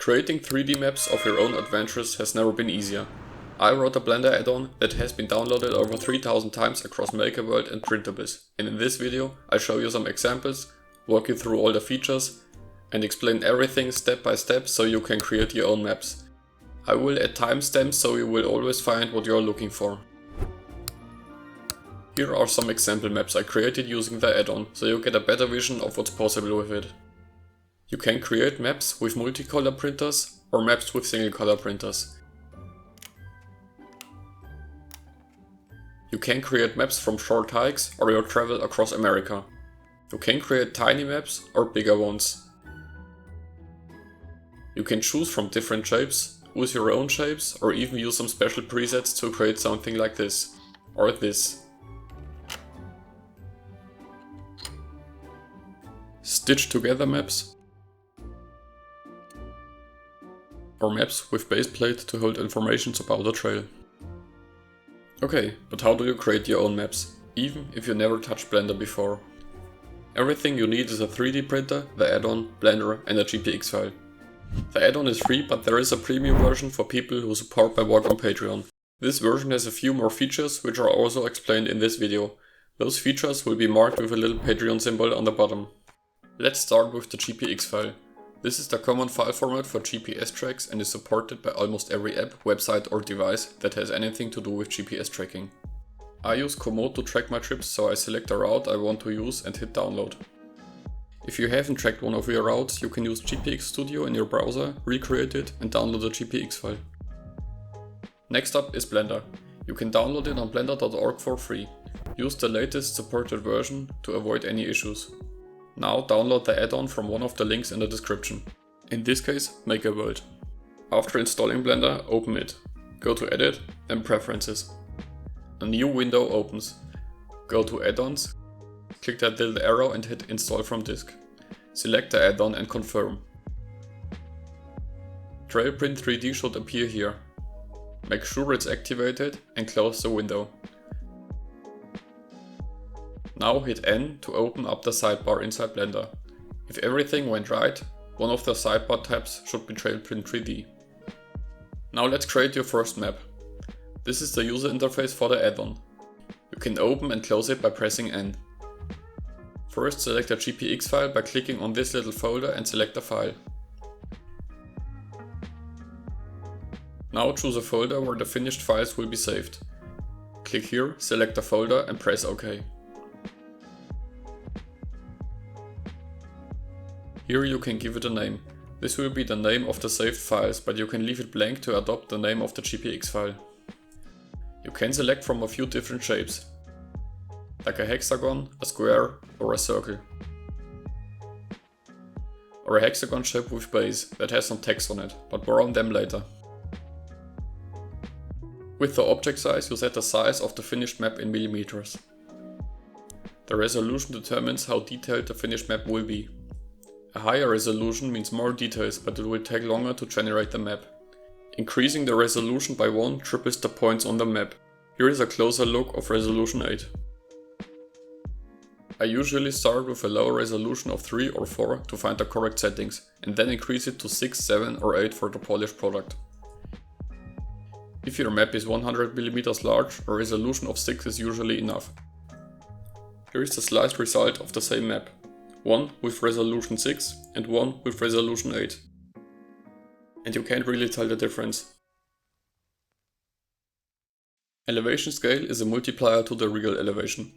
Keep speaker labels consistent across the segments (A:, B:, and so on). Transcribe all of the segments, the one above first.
A: Creating 3D maps of your own adventures has never been easier. I wrote a Blender add-on that has been downloaded over 3000 times across MakerWorld and Printabyss, and in this video I'll show you some examples, walk you through all the features, and explain everything step by step so you can create your own maps. I will add timestamps so you will always find what you are looking for. Here are some example maps I created using the add-on, so you get a better vision of what's possible with it. You can create maps with multicolor printers or maps with single color printers. You can create maps from short hikes or your travel across America. You can create tiny maps or bigger ones. You can choose from different shapes, use your own shapes, or even use some special presets to create something like this or this. Stitch together maps, or maps with base plate to hold information about the trail. Okay, but how do you create your own maps, even if you never touched Blender before? Everything you need is a 3D printer, the add-on, Blender and a GPX-File. The add-on is free, but there is a premium version for people who support my work on Patreon. This version has a few more features which are also explained in this video. Those features will be marked with a little Patreon symbol on the bottom. Let's start with the GPX-File. This is the common file format for GPS tracks and is supported by almost every app, website or device that has anything to do with GPS tracking. I use Komoot to track my trips, so I select a route I want to use and hit download. If you haven't tracked one of your routes, you can use GPX Studio in your browser, recreate it and download the GPX file. Next up is Blender. You can download it on blender.org for free. Use the latest supported version to avoid any issues. Now download the add-on from one of the links in the description. In this case, MakerWorld. After installing Blender, open it. Go to Edit and Preferences. A new window opens. Go to Add-ons, click that little arrow and hit Install from disk. Select the add-on and confirm. Trailprint3D should appear here. Make sure it's activated and close the window. Now hit N to open up the sidebar inside Blender. If everything went right, one of the sidebar tabs should be Trailprint3D. Now let's create your first map. This is the user interface for the add-on. You can open and close it by pressing N. First select the GPX file by clicking on this little folder and select the file. Now choose a folder where the finished files will be saved. Click here, select the folder and press OK. Here you can give it a name. This will be the name of the saved files, but you can leave it blank to adopt the name of the GPX file. You can select from a few different shapes, like a hexagon, a square or a circle. Or a hexagon shape with base that has some text on it, but more on them later. With the object size you set the size of the finished map in millimeters. The resolution determines how detailed the finished map will be. A higher resolution means more details, but it will take longer to generate the map. Increasing the resolution by 1 triples the points on the map. Here is a closer look of resolution 8. I usually start with a lower resolution of 3 or 4 to find the correct settings, and then increase it to 6, 7 or 8 for the polished product. If your map is 100mm large, a resolution of 6 is usually enough. Here is the sliced result of the same map. One with resolution 6 and one with resolution 8. And you can't really tell the difference. Elevation scale is a multiplier to the real elevation.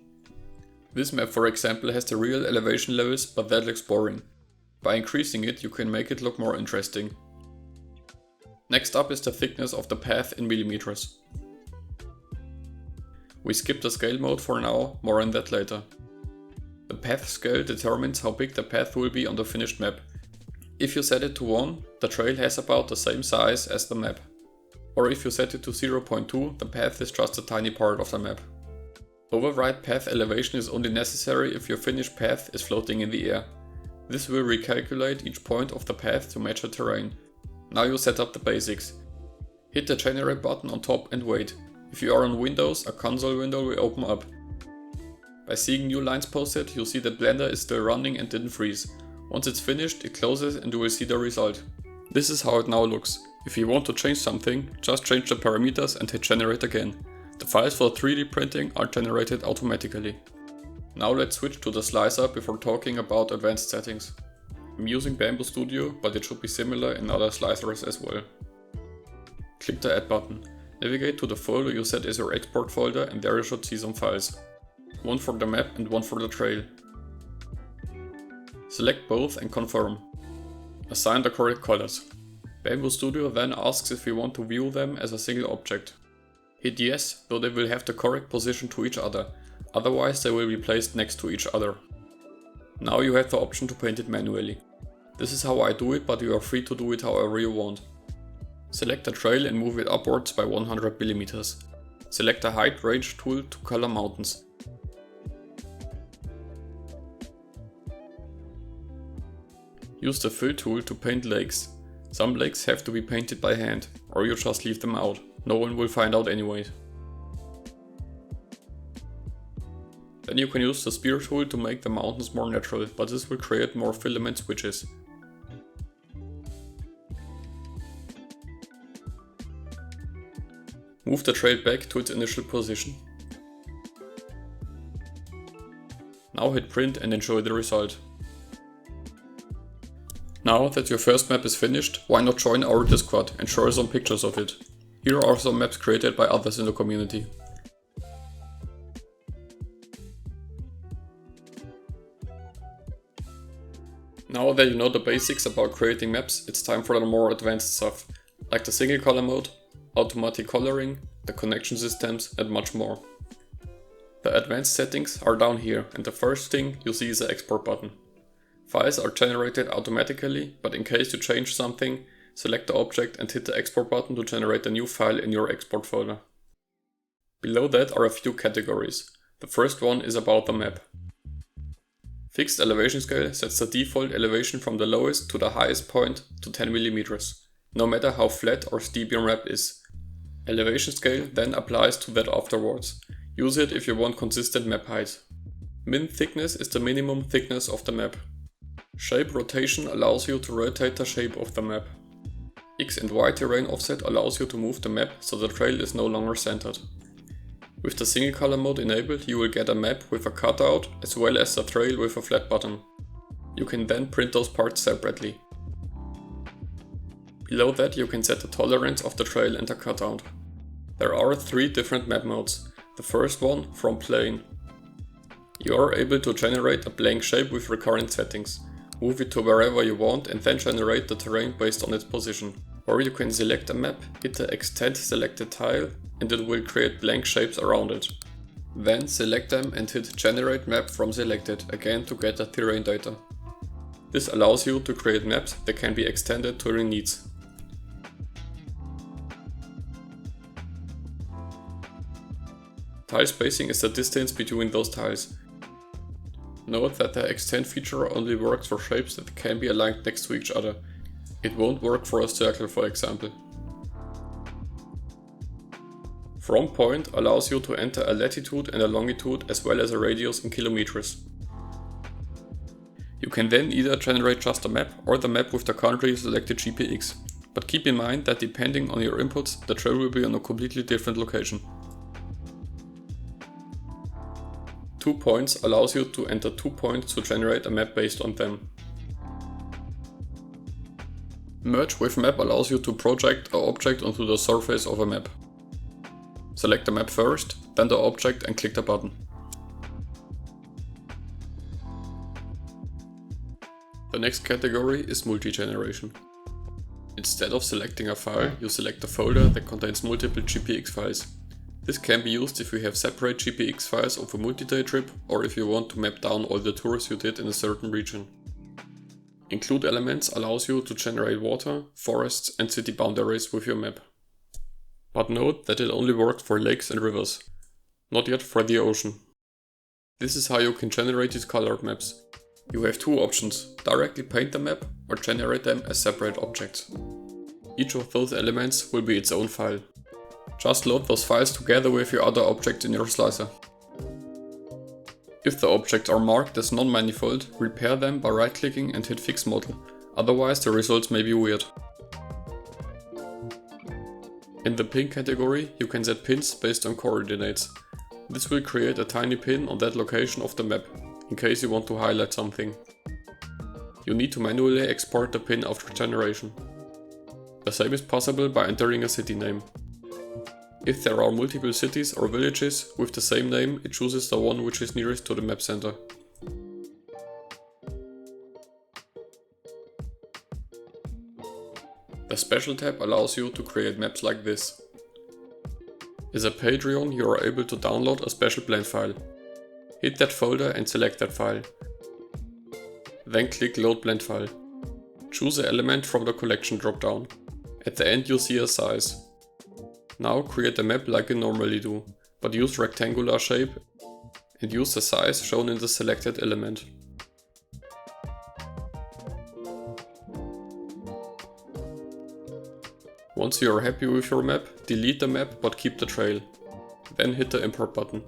A: This map, for example, has the real elevation levels, but that looks boring. By increasing it, you can make it look more interesting. Next up is the thickness of the path in millimeters. We skip the scale mode for now, more on that later. The path scale determines how big the path will be on the finished map. If you set it to 1, the trail has about the same size as the map. Or if you set it to 0.2, the path is just a tiny part of the map. Overwrite path elevation is only necessary if your finished path is floating in the air. This will recalculate each point of the path to match the terrain. Now you set up the basics. Hit the generate button on top and wait. If you are on Windows, a console window will open up. By seeing new lines posted, you'll see that Blender is still running and didn't freeze. Once it's finished, it closes and you will see the result. This is how it now looks. If you want to change something, just change the parameters and hit generate again. The files for 3D printing are generated automatically. Now let's switch to the slicer before talking about advanced settings. I'm using Bamboo Studio, but it should be similar in other slicers as well. Click the Add button. Navigate to the folder you set as your export folder and there you should see some files. One for the map and one for the trail. Select both and confirm. Assign the correct colors. Bamboo Studio then asks if you want to view them as a single object. Hit yes, though they will have the correct position to each other, otherwise they will be placed next to each other. Now you have the option to paint it manually. This is how I do it, but you are free to do it however you want. Select the trail and move it upwards by 100 mm. Select the height range tool to color mountains. Use the fill tool to paint lakes. Some lakes have to be painted by hand, or you just leave them out. No one will find out anyway. Then you can use the spear tool to make the mountains more natural, but this will create more filament switches. Move the trail back to its initial position. Now hit print and enjoy the result. Now that your first map is finished, why not join our Discord and share some pictures of it. Here are some maps created by others in the community. Now that you know the basics about creating maps, it's time for the more advanced stuff, like the single color mode, automatic coloring, the connection systems and much more. The advanced settings are down here and the first thing you see is the export button. Files are generated automatically, but in case you change something, select the object and hit the export button to generate a new file in your export folder. Below that are a few categories. The first one is about the map. Fixed elevation scale sets the default elevation from the lowest to the highest point to 10 mm, no matter how flat or steep your map is. Elevation scale then applies to that afterwards. Use it if you want consistent map height. Min thickness is the minimum thickness of the map. Shape rotation allows you to rotate the shape of the map. X and Y terrain offset allows you to move the map so the trail is no longer centered. With the single color mode enabled, you will get a map with a cutout as well as the trail with a flat bottom. You can then print those parts separately. Below that you can set the tolerance of the trail and the cutout. There are 3 different map modes. The first one, from plane. You are able to generate a blank shape with recurrent settings. Move it to wherever you want and then generate the terrain based on its position. Or you can select a map, hit the extend selected tile and it will create blank shapes around it. Then select them and hit generate map from selected again to get the terrain data. This allows you to create maps that can be extended to your needs. Tile spacing is the distance between those tiles. Note that the extend feature only works for shapes that can be aligned next to each other. It won't work for a circle, for example. From point allows you to enter a latitude and a longitude as well as a radius in kilometers. You can then either generate just a map or the map with the currently selected GPX. But keep in mind that depending on your inputs, the trail will be on a completely different location. 2 points allows you to enter 2 points to generate a map based on them. Merge with map allows you to project an object onto the surface of a map. Select the map first, then the object and click the button. The next category is multi-generation. Instead of selecting a file, you select a folder that contains multiple GPX files. This can be used if you have separate GPX files of a multi-day trip or if you want to map down all the tours you did in a certain region. Include elements allows you to generate water, forests and city boundaries with your map. But note that it only works for lakes and rivers, not yet for the ocean. This is how you can generate these colored maps. You have 2 options, directly paint the map or generate them as separate objects. Each of those elements will be its own file. Just load those files together with your other objects in your slicer. If the objects are marked as non-manifold, repair them by right-clicking and hit Fix Model, otherwise the results may be weird. In the pin category, you can set pins based on coordinates. This will create a tiny pin on that location of the map, in case you want to highlight something. You need to manually export the pin after generation. The same is possible by entering a city name. If there are multiple cities or villages with the same name, it chooses the one which is nearest to the map center. The Special tab allows you to create maps like this. As a Patreon, you are able to download a special blend file. Hit that folder and select that file. Then click Load Blend File. Choose an element from the collection drop-down. At the end you'll see a size. Now create a map like you normally do, but use rectangular shape and use the size shown in the selected element. Once you are happy with your map, delete the map but keep the trail. Then hit the import button.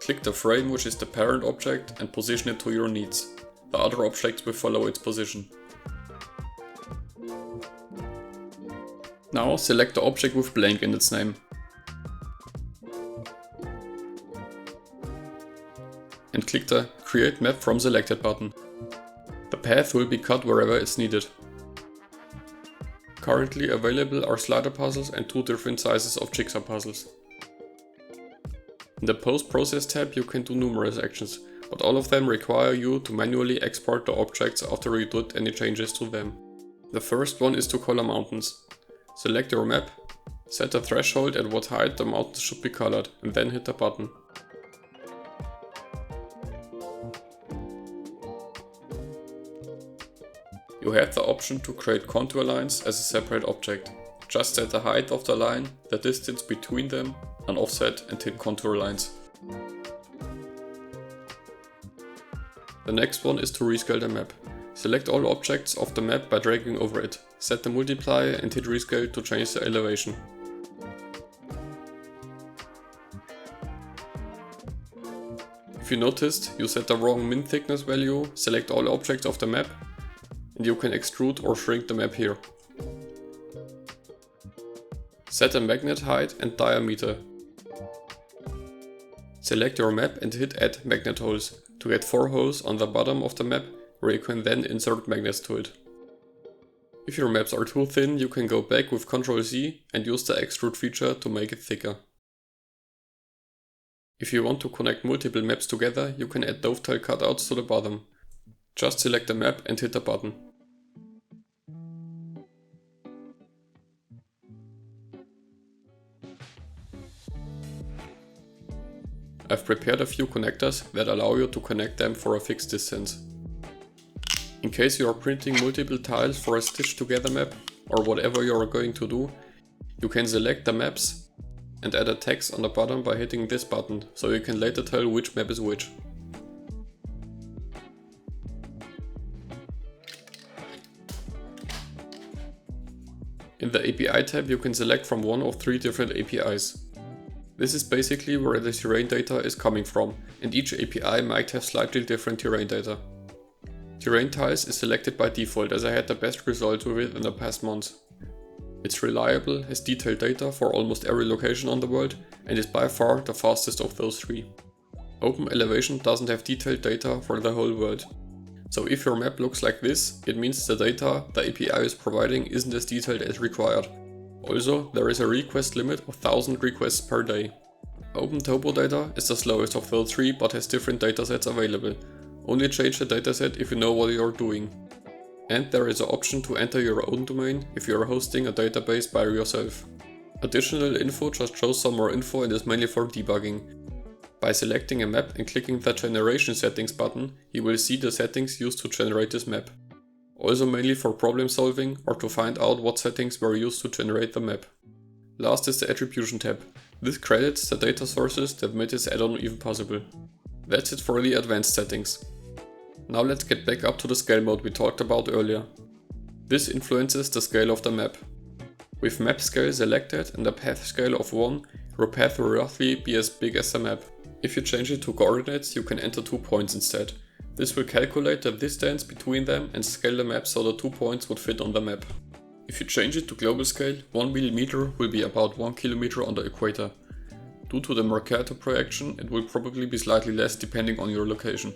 A: Click the frame, which is the parent object, and position it to your needs. The other objects will follow its position. Now select the object with blank in its name. And click the Create Map from Selected button. The path will be cut wherever it's needed. Currently available are slider puzzles and 2 different sizes of jigsaw puzzles. In the Post-Process tab you can do numerous actions, but all of them require you to manually export the objects after you did any changes to them. The first one is to color mountains. Select your map, set a threshold at what height the mountains should be colored, and then hit the button. You have the option to create contour lines as a separate object. Just set the height of the line, the distance between them, an offset, and hit contour lines. The next one is to rescale the map. Select all objects of the map by dragging over it. Set the multiplier and hit rescale to change the elevation. If you noticed you set the wrong min thickness value, select all objects of the map and you can extrude or shrink the map here. Set a magnet height and diameter. Select your map and hit Add Magnet Holes to get 4 holes on the bottom of the map where you can then insert magnets to it. If your maps are too thin, you can go back with Ctrl-Z and use the extrude feature to make it thicker. If you want to connect multiple maps together, you can add dovetail cutouts to the bottom. Just select the map and hit the button. I've prepared a few connectors that allow you to connect them for a fixed distance. In case you are printing multiple tiles for a stitched together map, or whatever you are going to do, you can select the maps and add a text on the bottom by hitting this button, so you can later tell which map is which. In the API tab you can select from one of 3 different APIs. This is basically where the terrain data is coming from, and each API might have slightly different terrain data. Terrain tiles is selected by default as I had the best results with it in the past months. It's reliable, has detailed data for almost every location on the world, and is by far the fastest of those 3. Open Elevation doesn't have detailed data for the whole world. So if your map looks like this, it means the data the API is providing isn't as detailed as required. Also, there is a request limit of 1000 requests per day. Open Topo data is the slowest of those 3 but has different datasets available. Only change the dataset if you know what you are doing. And there is an option to enter your own domain if you are hosting a database by yourself. Additional info just shows some more info and is mainly for debugging. By selecting a map and clicking the Generation Settings button, you will see the settings used to generate this map. Also mainly for problem solving or to find out what settings were used to generate the map. Last is the Attribution tab. This credits the data sources that made this add-on even possible. That's it for the advanced settings. Now let's get back up to the scale mode we talked about earlier. This influences the scale of the map. With map scale selected and a path scale of 1, your path will roughly be as big as the map. If you change it to coordinates, you can enter 2 points instead. This will calculate the distance between them and scale the map so the 2 points would fit on the map. If you change it to global scale, 1 mm will be about 1 km on the equator. Due to the Mercator projection, it will probably be slightly less depending on your location.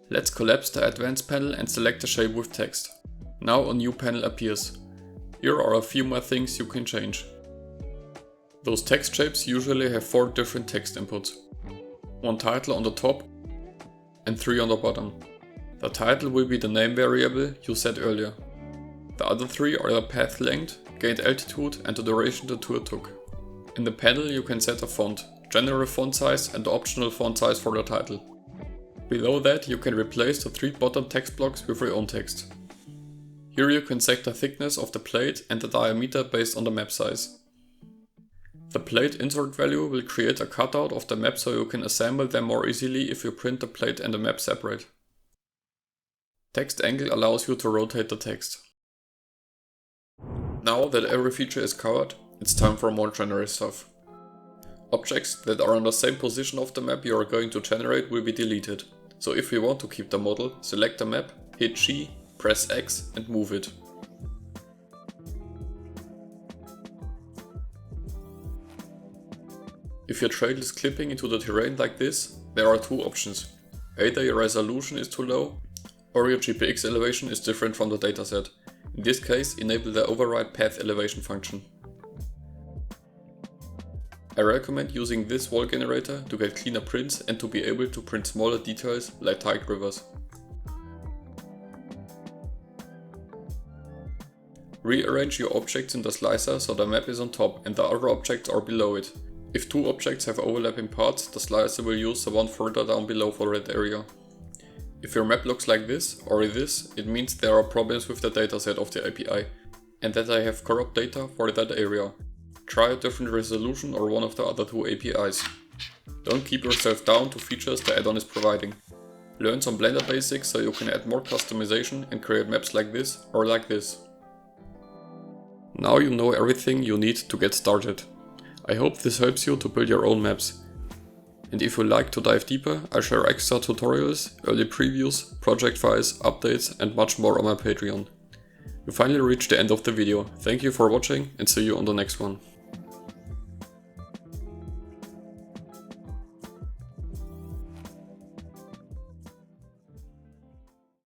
A: Let's collapse the Advanced panel and select the shape with text. Now a new panel appears. Here are a few more things you can change. Those text shapes usually have 4 different text inputs. 1 title on the top and 3 on the bottom. The title will be the name variable you set earlier. The other 3 are the path length, gained altitude and the duration the tour took. In the panel you can set a font, general font size and the optional font size for the title. Below that you can replace the 3 bottom text blocks with your own text. Here you can set the thickness of the plate and the diameter based on the map size. The plate insert value will create a cutout of the map so you can assemble them more easily if you print the plate and the map separate. Text angle allows you to rotate the text. Now that every feature is covered, it's time for more general stuff. Objects that are on the same position of the map you are going to generate will be deleted. So if you want to keep the model, select the map, hit G, press X and move it. If your trail is clipping into the terrain like this, there are 2 options. Either your resolution is too low, or your GPX elevation is different from the dataset. In this case, enable the Overwrite path elevation function. I recommend using this wall generator to get cleaner prints and to be able to print smaller details like tide rivers. Rearrange your objects in the slicer so the map is on top and the other objects are below it. If 2 objects have overlapping parts, the slicer will use the one further down below for that area. If your map looks like this or this, it means there are problems with the dataset of the API and that I have corrupt data for that area. Try a different resolution or one of the other 2 APIs. Don't keep yourself down to features the add-on is providing. Learn some Blender basics so you can add more customization and create maps like this or like this. Now you know everything you need to get started. I hope this helps you to build your own maps. And if you like to dive deeper, I share extra tutorials, early previews, project files, updates and much more on my Patreon. You finally reached the end of the video. Thank you for watching and see you on the next one.